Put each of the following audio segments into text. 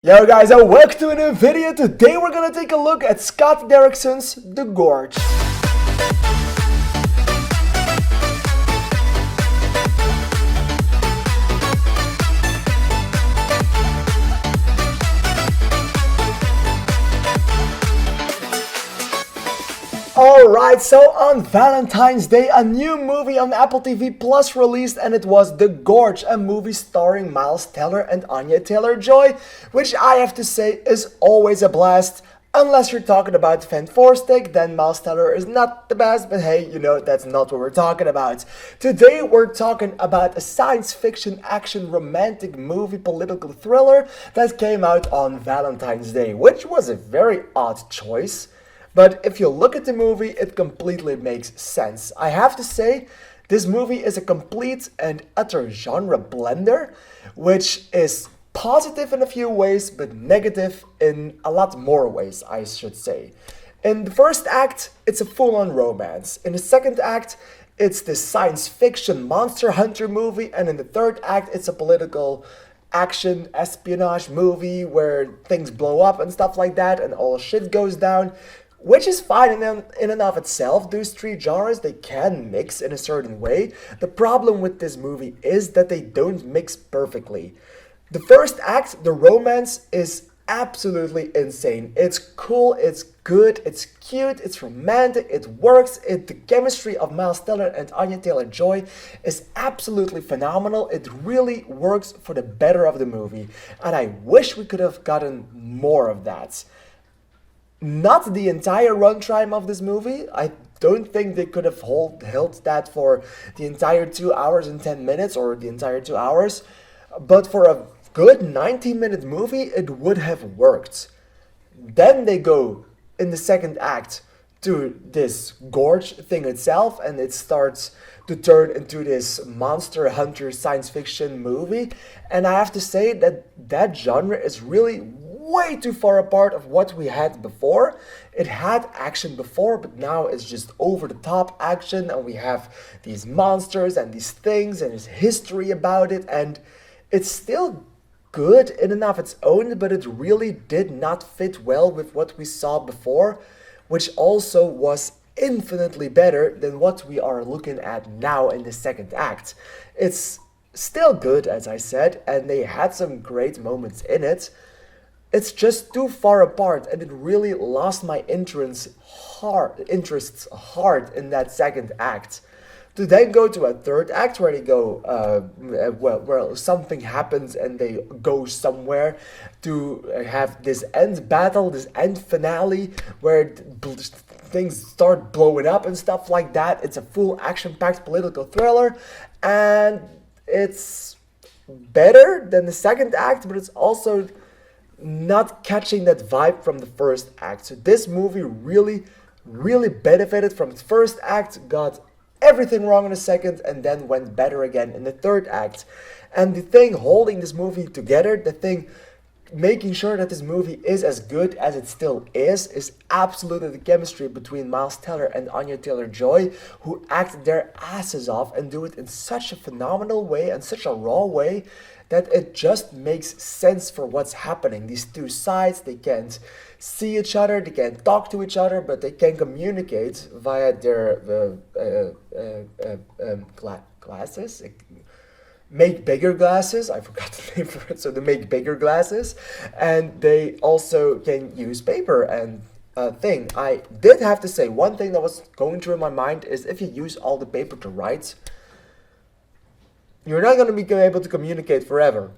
Yo guys, and welcome to a new video. Today we're gonna take a look at Scott Derrickson's The Gorge. Alright, so on Valentine's Day, a new movie on Apple TV Plus released, and it was The Gorge, a movie starring Miles Teller and Anya Taylor-Joy, which I have to say is always a blast. Unless you're talking about Sventastic, then Miles Teller is not the best, but hey, that's not what we're talking about. Today we're talking about a science fiction action romantic movie political thriller that came out on Valentine's Day, which was a very odd choice. But if you look at the movie, it completely makes sense. I have to say, this movie is a complete and utter genre blender, which is positive in a few ways, but negative in a lot more ways, I should say. In the first act, it's a full-on romance. In the second act, it's this science fiction monster hunter movie. And in the third act, it's a political action espionage movie where things blow up and stuff like that and all shit goes down. Which is fine in and of itself. Those three genres, they can mix in a certain way. The problem with this movie is that they don't mix perfectly. The first act, the romance, is absolutely insane. It's cool, it's good, it's cute, it's romantic, it works. The chemistry of Miles Teller and Anya Taylor-Joy is absolutely phenomenal. It really works for the better of the movie. And I wish we could have gotten more of that. Not the entire runtime of this movie. I don't think they could have held that for the entire 2 hours and 10 minutes or the entire 2 hours. But for a good 90-minute movie, it would have worked. Then they go in the second act to this Gorge thing itself, and it starts to turn into this monster hunter science fiction movie. And I have to say that genre is really way too far apart of what we had before. It had action before, but now it's just over the top action, and we have these monsters and these things and there's history about it, and it's still good in and of its own, but it really did not fit well with what we saw before, which also was infinitely better than what we are looking at now in the second act. It's still good, as I said, and they had some great moments in it. It's just too far apart, and it really lost my interests hard in that second act. To then go to a third act where they go, where something happens and they go somewhere to have this end battle, this end finale where things start blowing up and stuff like that. It's a full action-packed political thriller, and it's better than the second act, but it's also not catching that vibe from the first act. So this movie really benefited from its first act, got everything wrong in the second, and then went better again in the third act. And the thing holding this movie together, the thing making sure that this movie is as good as it still is absolutely the chemistry between Miles Teller and Anya Taylor-Joy, who act their asses off and do it in such a phenomenal way and such a raw way that it just makes sense for what's happening. These two sides, they can't see each other, they can't talk to each other, but they can communicate via their glasses. Make bigger glasses, I forgot the name for it, so they make bigger glasses, and they also can use paper and thing. I did have to say, one thing that was going through my mind is if you use all the paper to write, you're not going to be able to communicate forever.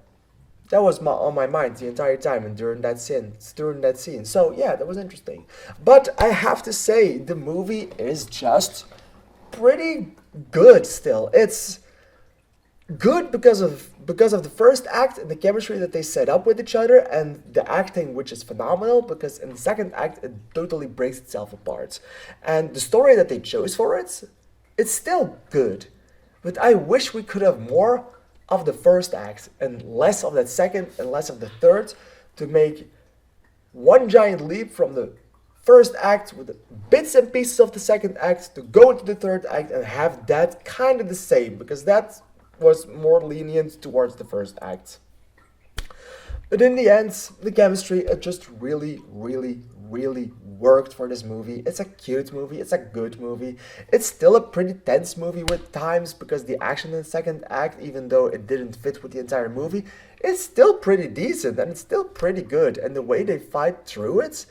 That was on my mind the entire time and during that scene. So yeah, that was interesting. But I have to say, the movie is just pretty good still. It's good because of the first act and the chemistry that they set up with each other, and the acting, which is phenomenal, because in the second act it totally breaks itself apart. And the story that they chose for it, it's still good. But I wish we could have more of the first act and less of that second and less of the third, to make one giant leap from the first act with bits and pieces of the second act to go into the third act and have that kind of the same, because that was more lenient towards the first act. But in the end, the chemistry, it just really, really, really worked for this movie. It's a cute movie, it's a good movie. It's still a pretty tense movie with times because the action in the second act, even though it didn't fit with the entire movie, is still pretty decent and it's still pretty good. And the way they fight through it,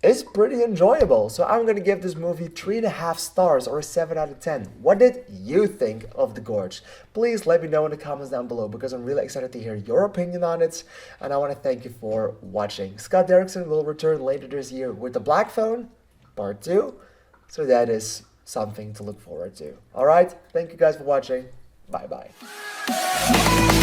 it's pretty enjoyable. So I'm gonna give this movie 3.5 stars or a 7 out of 10. What did you think of The Gorge? Please let me know in the comments down below because I'm really excited to hear your opinion on it. And I want to thank you for watching. Scott Derrickson will return later this year with The Black Phone, part 2. So that is something to look forward to. Alright, thank you guys for watching. Bye bye.